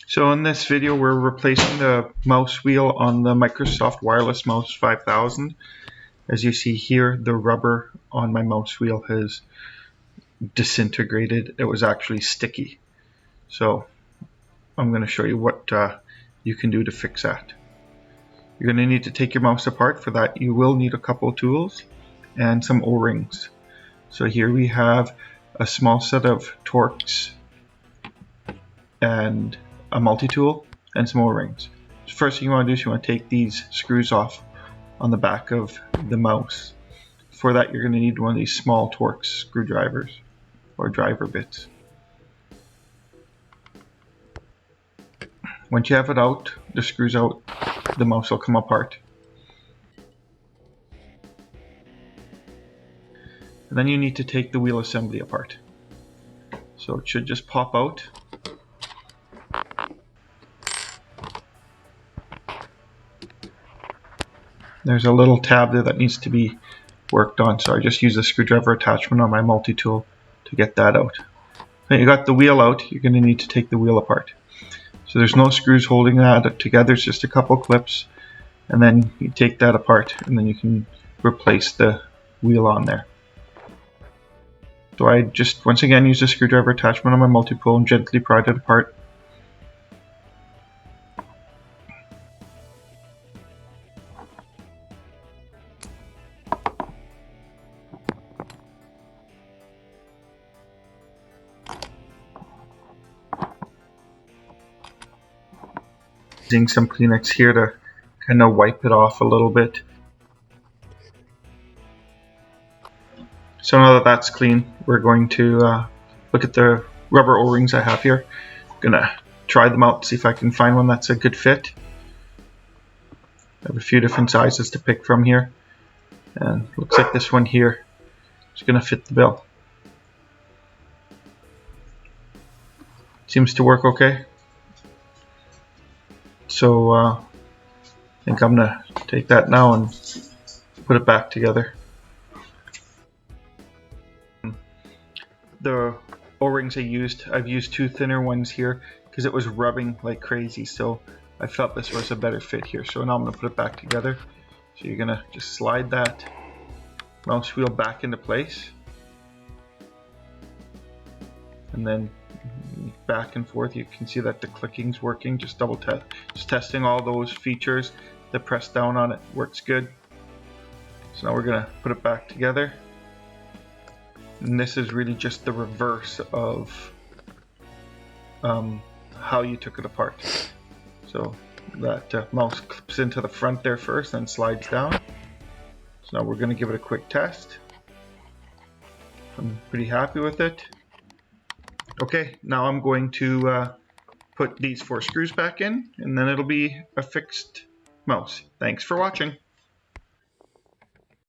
So in this video we're replacing the mouse wheel on the Microsoft Wireless Mouse 5000. As you see here, the rubber on my mouse wheel has disintegrated. It was actually sticky. So I'm going to show you what you can do to fix that. You're going to need to take your mouse apart. For that you will need a couple of tools and some O-rings. So here we have a small set of Torx and a multi-tool and some O-rings. First thing you want to do is you want to take these screws off on the back of the mouse. For that you're going to need one of these small Torx screwdrivers or driver bits. Once you have it out, the screws out, the mouse will come apart. And then you need to take the wheel assembly apart. So it should just pop out. There's a little tab there that needs to be worked on, so I just use the screwdriver attachment on my multi-tool to get that out. When you got the wheel out, you're going to need to take the wheel apart. So there's no screws holding that together, it's just a couple clips, and then you take that apart and then you can replace the wheel on there. So I just once again use the screwdriver attachment on my multi-tool and gently pry it apart. Using some Kleenex here to kind of wipe it off a little bit. So now that that's clean, we're going to look at the rubber O-rings I have here. I'm gonna try them out, see if I can find one that's a good fit. I have a few different sizes to pick from here, and looks like this one here is gonna fit the bill. Seems to work okay. So I think I'm gonna take that now and put it back together. The O-rings I've used two thinner ones here because it was rubbing like crazy, so I felt this was a better fit here. So now I'm gonna put it back together. So you're gonna just slide that mouse wheel back into place, and then back and forth. You can see that the clicking's working. Just double test, just testing all those features. The press down on it works good. So now we're gonna put it back together, and this is really just the reverse of how you took it apart. So that mouse clips into the front there first, then slides down. So now we're gonna give it a quick test. I'm pretty happy with it. Okay, now I'm going to put these 4 screws back in, and then it'll be a fixed mouse. Thanks for watching.